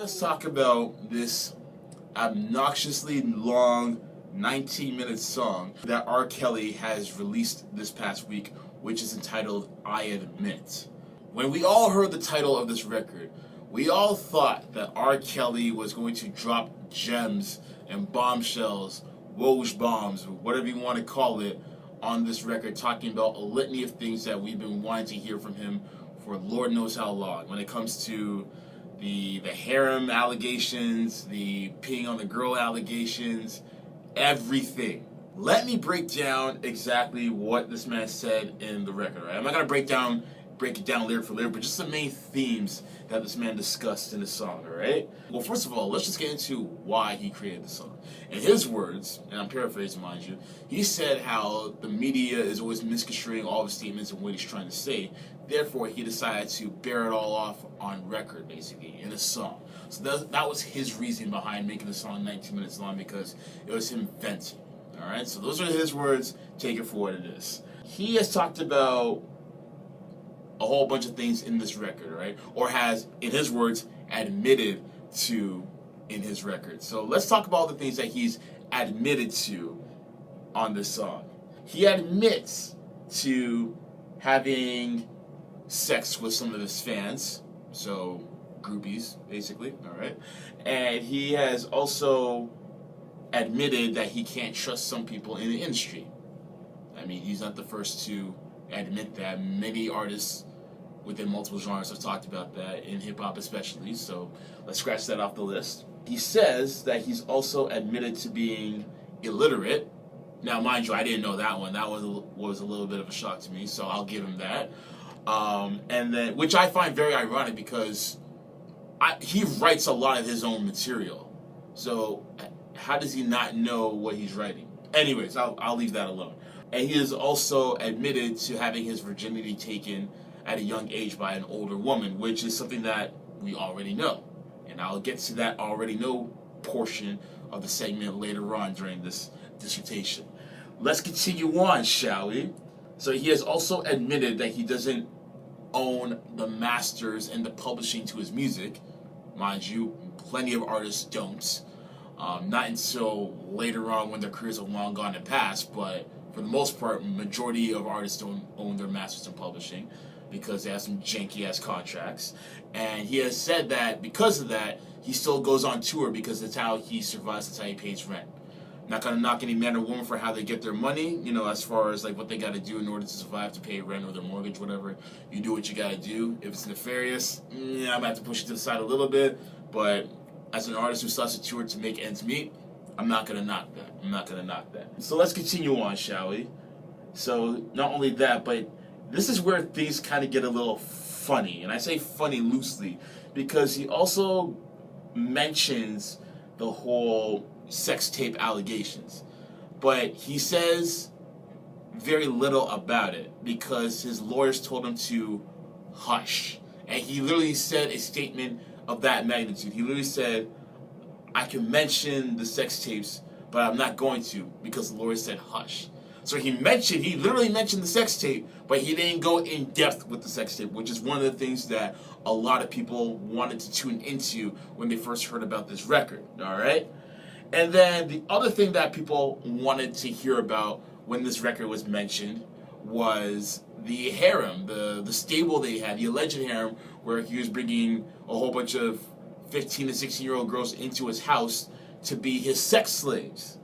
Let's talk about this obnoxiously long 19-minute song that R. Kelly has released this past week, which is entitled I Admit. When we all heard the title of this record, we all thought that R. Kelly was going to drop gems and bombshells, Woj bombs, whatever you want to call it, on this record, talking about a litany of things that we've been wanting to hear from him for Lord knows how long. When it comes to the harem allegations, the peeing on the girl allegations, everything. Let me break down exactly what this man said in the record, right? I'm not going to break it down lyric for lyric, but just the main themes that this man discussed in the song, alright? Well, first of all, let's just get into why he created the song. In his words, and I'm paraphrasing, mind you, he said how the media is always misconstruing all the statements and what he's trying to say. Therefore, he decided to bear it all off on record, basically, in a song. So that was his reason behind making the song 19 minutes long, because it was him venting. Alright, so those are his words. Take it for what it is. He has talked about a whole bunch of things in this record, right? Or has, in his words, admitted to in his record. So let's talk about the things that he's admitted to on this song. He admits to having sex with some of his fans, so groupies, basically, all right? And he has also admitted that he can't trust some people in the industry. I mean, he's not the first to admit that. Many artists within multiple genres have talked about that, in hip-hop especially, so let's scratch that off the list. He says that he's also admitted to being illiterate. Now, mind you, I didn't know that one. That was a little bit of a shock to me, so I'll give him that. And then, which I find very ironic, because he writes a lot of his own material. So how does he not know what he's writing? Anyways, I'll leave that alone. And he has also admitted to having his virginity taken at a young age by an older woman, which is something that we already know. And I'll get to that already know portion of the segment later on during this dissertation. Let's continue on, shall we? So he has also admitted that he doesn't own the masters and the publishing to his music. Mind you, plenty of artists don't. Not until later on when their careers have long gone and passed, but for the most part, majority of artists don't own their masters and publishing because they have some janky-ass contracts. And he has said that because of that, he still goes on tour because that's how he survives, that's how he pays rent. Not going to knock any man or woman for how they get their money, you know, as far as like what they got to do in order to survive, to pay rent or their mortgage, whatever. You do what you got to do. If it's nefarious, I'm going to have to push it to the side a little bit. But as an artist who starts a tour to make ends meet, I'm not going to knock that. I'm not going to knock that. So let's continue on, shall we? So not only that, but this is where things kind of get a little funny. And I say funny loosely because he also mentions the whole sex tape allegations. But he says very little about it because his lawyers told him to hush. And he literally said a statement of that magnitude. He literally said, I can mention the sex tapes, but I'm not going to because the lawyer said hush. So he literally mentioned the sex tape, but he didn't go in depth with the sex tape, which is one of the things that a lot of people wanted to tune into when they first heard about this record, all right? And then the other thing that people wanted to hear about when this record was mentioned was the harem, the stable they had, the alleged harem, where he was bringing a whole bunch of 15 to 16-year-old girls into his house to be his sex slaves.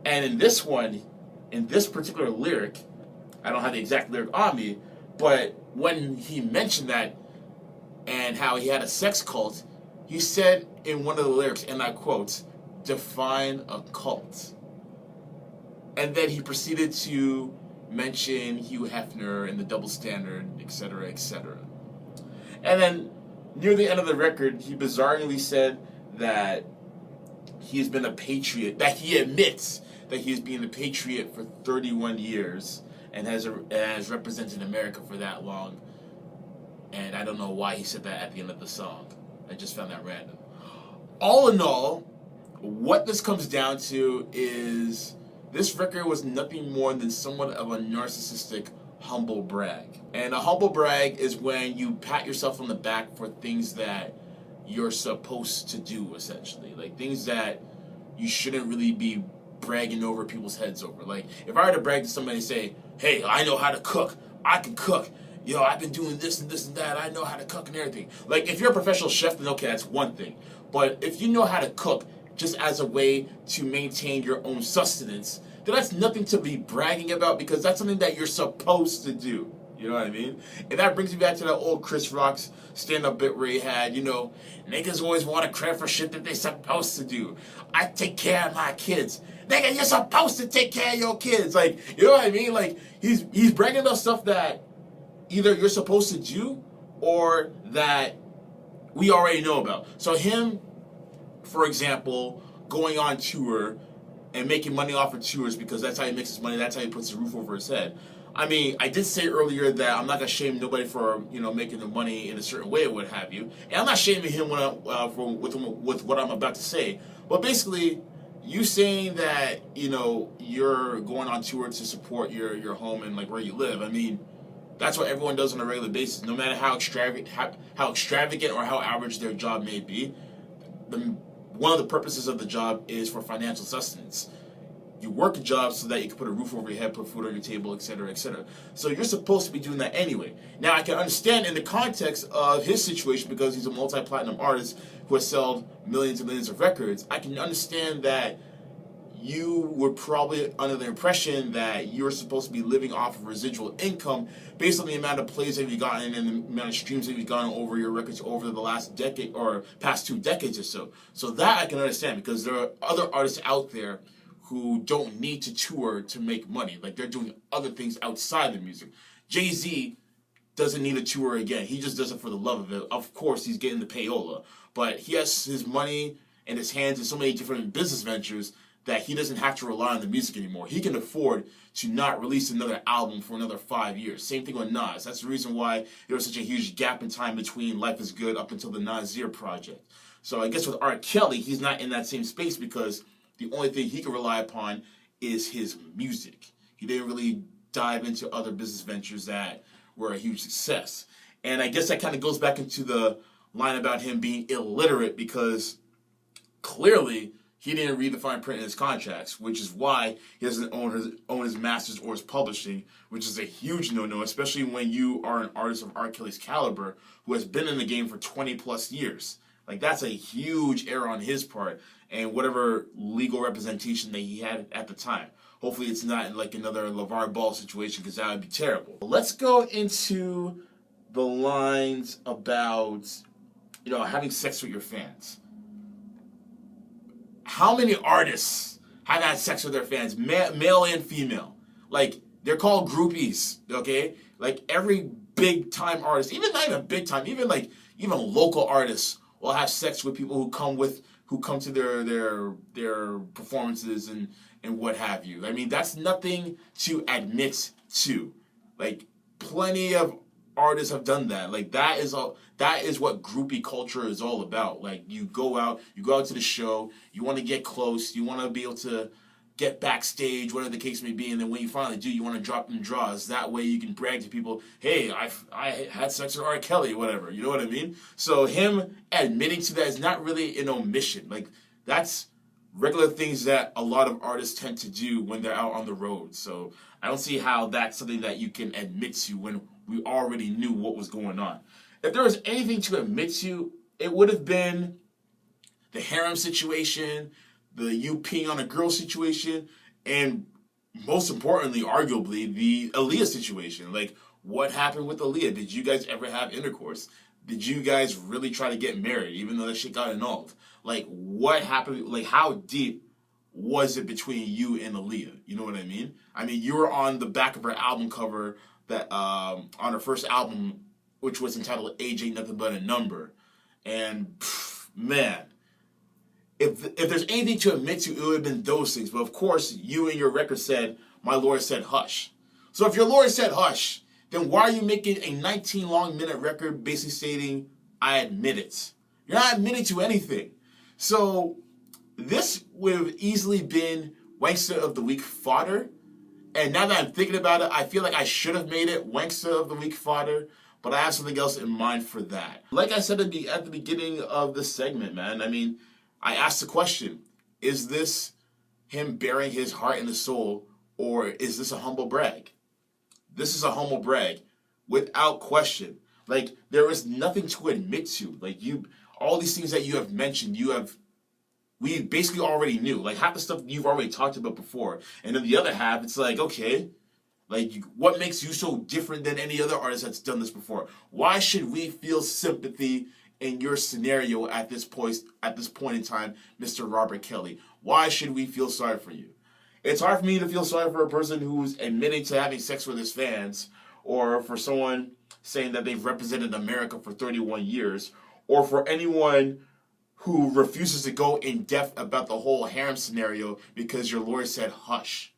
And in this one, in this particular lyric, I don't have the exact lyric on me, but when he mentioned that and how he had a sex cult, he said in one of the lyrics, and I quote, define a cult. And then he proceeded to mention Hugh Hefner and the double standard, etc., etc. And then near the end of the record, he bizarrely said that he's been a patriot, that he admits that he's been a patriot for 31 years and has represented America for that long. And I don't know why he said that at the end of the song. I just found that random. All in all, what this comes down to is this record was nothing more than somewhat of a narcissistic humble brag. And a humble brag is when you pat yourself on the back for things that you're supposed to do, essentially. Like, things that you shouldn't really be bragging over people's heads over. Like, if I were to brag to somebody and say, hey, I know how to cook. I can cook. Yo, I've been doing this and this and that. I know how to cook and everything. Like, if you're a professional chef, then okay, that's one thing. But if you know how to cook just as a way to maintain your own sustenance, then that's nothing to be bragging about, because that's something that you're supposed to do. You know what I mean? And that brings me back to that old Chris Rock's stand-up bit where he had, niggas always want to credit for shit that they supposed to do. I take care of my kids. Nigga, you're supposed to take care of your kids. Like, you know what I mean? Like, he's bragging about stuff that either you're supposed to do or that we already know about. So him, for example, going on tour and making money off of tours because that's how he makes his money, that's how he puts the roof over his head. I mean, I did say earlier that I'm not going to shame nobody for, making the money in a certain way or what have you. And I'm not shaming him with what I'm about to say. But basically, you saying that, you're going on tour to support your home and, like, where you live, I mean, that's what everyone does on a regular basis. No matter how extravagant or how average their job may be, one of the purposes of the job is for financial sustenance. You work a job so that you can put a roof over your head, put food on your table, etc., etc. So you're supposed to be doing that anyway. Now, I can understand in the context of his situation, because he's a multi-platinum artist who has sold millions and millions of records, I can understand that you were probably under the impression that you're supposed to be living off of residual income based on the amount of plays that you've gotten and the amount of streams that you've gotten over your records over the last decade or past 2 decades or so. So that I can understand, because there are other artists out there who don't need to tour to make money. Like, they're doing other things outside the music. Jay-Z doesn't need a tour again. He just does it for the love of it. Of course, he's getting the payola. But he has his money in his hands in so many different business ventures that he doesn't have to rely on the music anymore. He can afford to not release another album for another 5 years. Same thing with Nas. That's the reason why there was such a huge gap in time between Life is Good up until the Nasir project. So I guess with R. Kelly, he's not in that same space because the only thing he can rely upon is his music. He didn't really dive into other business ventures that were a huge success. And I guess that kind of goes back into the line about him being illiterate, because clearly he didn't read the fine print in his contracts, which is why he doesn't own his masters or his publishing, which is a huge no-no, especially when you are an artist of R. Kelly's caliber who has been in the game for 20 plus years. Like, that's a huge error on his part, and whatever legal representation that he had at the time. Hopefully it's not like another LeVar Ball situation, because that would be terrible. Let's go into the lines about, having sex with your fans. How many artists have had sex with their fans, male and female? Like, they're called groupies, okay? Like, every big-time artist, even not even big-time, even local artists will have sex with people who come to their performances and what have you. I mean, that's nothing to admit to. Like, plenty of artists have done that. Like, that is what groupie culture is all about. Like, you go out to the show, you want to get close, you want to be able to get backstage, whatever the case may be, and then when you finally do, you want to drop them draws. That way you can brag to people, hey, I had sex with R. Kelly, whatever. You know what I mean? So him admitting to that is not really an omission. Like, that's regular things that a lot of artists tend to do when they're out on the road. So I don't see how that's something that you can admit to when we already knew what was going on. If there was anything to admit to, it would have been the harem situation, the you peeing on a girl situation, and most importantly, arguably, the Aaliyah situation. Like, what happened with Aaliyah? Did you guys ever have intercourse? Did you guys really try to get married, even though that shit got annulled? Like, what happened? Like, how deep was it between you and Aaliyah? You know what I mean? I mean, you were on the back of her album cover that on her first album, which was entitled Age Ain't Nothing But a Number. And, man, if there's anything to admit to, it would have been those things. But, of course, you and your record said, my lawyer said hush. So if your lawyer said hush, then why are you making a 19-minute record basically stating, I admit it? You're not admitting to anything. So this would have easily been Wankster of the Week fodder. And now that I'm thinking about it, I feel like I should have made it Wankster of the Week fodder. but I have something else in mind for that. Like I said at the beginning of this segment, man, I mean, I asked the question, is this him bearing his heart and soul, or is this a humble brag? This is a humble brag, without question. Like, there is nothing to admit to. Like, all these things that you have mentioned, we basically already knew. Like, half the stuff you've already talked about before. And then the other half, it's like, okay, like, what makes you so different than any other artist that's done this before? Why should we feel sympathy in your scenario at this point in time, Mr. Robert Kelly? Why should we feel sorry for you? It's hard for me to feel sorry for a person who's admitting to having sex with his fans, or for someone saying that they've represented America for 31 years, or for anyone who refuses to go in depth about the whole harem scenario because your lawyer said hush.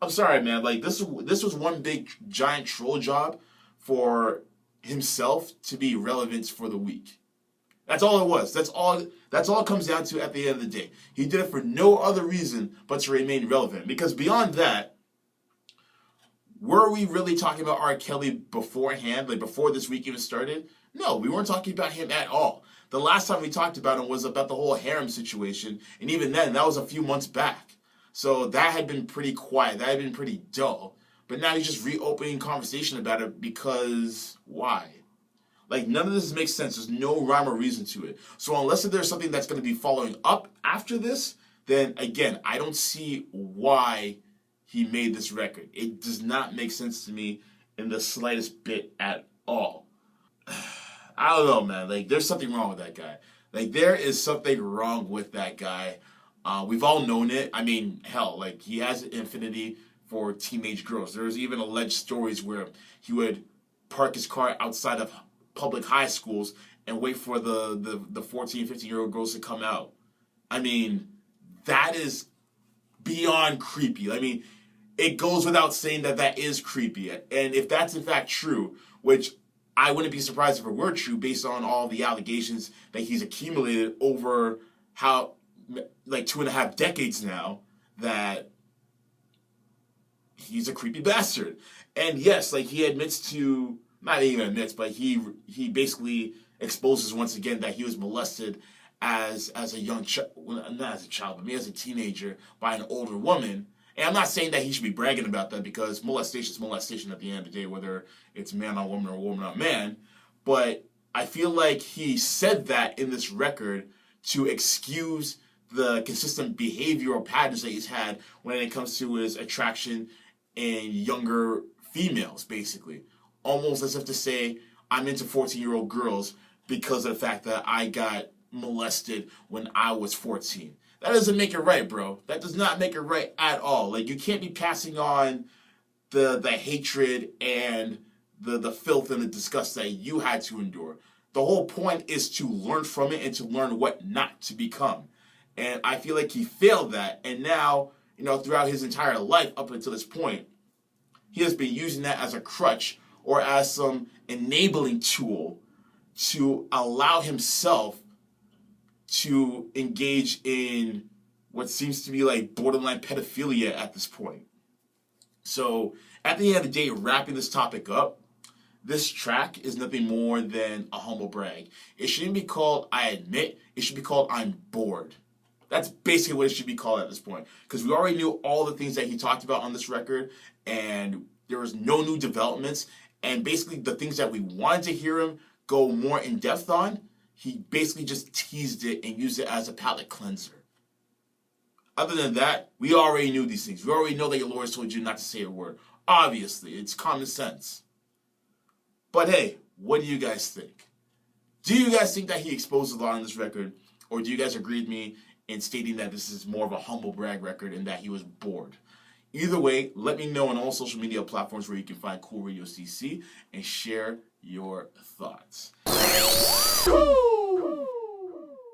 I'm sorry, man. Like, this was one big giant troll job for himself to be relevant for the week. That's all it was. That's all it comes down to at the end of the day. He did it for no other reason but to remain relevant. Because beyond that, were we really talking about R. Kelly beforehand, like before this week even started? No, we weren't talking about him at all. The last time we talked about him was about the whole harem situation, and even then, that was a few months back. So that had been pretty quiet. That had been pretty dull. But now he's just reopening conversation about it because why? Like, none of this makes sense. There's no rhyme or reason to it. So unless there's something that's going to be following up after this, then again, I don't see why he made this record. It does not make sense to me in the slightest bit at all. I don't know, man. Like, there's something wrong with that guy. Like, there is something wrong with that guy. We've all known it. I mean, hell, like, he has an affinity for teenage girls. There's even alleged stories where he would park his car outside of public high schools and wait for the 14, 15-year-old girls to come out. I mean, that is beyond creepy. I mean, it goes without saying that is creepy. And if that's in fact true, which I wouldn't be surprised if it were true based on all the allegations that he's accumulated over like 2.5 decades now, that he's a creepy bastard. And yes, like, he admits to, not even admits, but he basically exposes once again that he was molested as a young child, well, not as a child, but maybe as a teenager by an older woman. And I'm not saying that he should be bragging about that, because molestation is molestation at the end of the day, whether it's man on woman or woman on man. But I feel like he said that in this record to excuse the consistent behavioral patterns that he's had when it comes to his attraction in younger females, basically. Almost as if to say, I'm into 14-year-old girls because of the fact that I got molested when I was 14. That doesn't make it right, bro. That does not make it right at all. Like, you can't be passing on the hatred and the filth and the disgust that you had to endure. The whole point is to learn from it and to learn what not to become. And I feel like he failed that. And now, throughout his entire life up until this point, he has been using that as a crutch or as some enabling tool to allow himself to engage in what seems to be like borderline pedophilia at this point. So at the end of the day, wrapping this topic up, this track is nothing more than a humble brag. It shouldn't be called I Admit. It should be called I'm Bored. That's basically what it should be called at this point. Because we already knew all the things that he talked about on this record, and there was no new developments. And basically the things that we wanted to hear him go more in depth on, he basically just teased it and used it as a palate cleanser. Other than that, we already knew these things. We already know that your lawyers told you not to say a word. Obviously, it's common sense. But hey, what do you guys think? Do you guys think that he exposed a lot on this record? Or do you guys agree with me in stating that this is more of a humble brag record and that he was bored? Either way, let me know on all social media platforms where you can find Cool Radio CC and share your thoughts. Woo!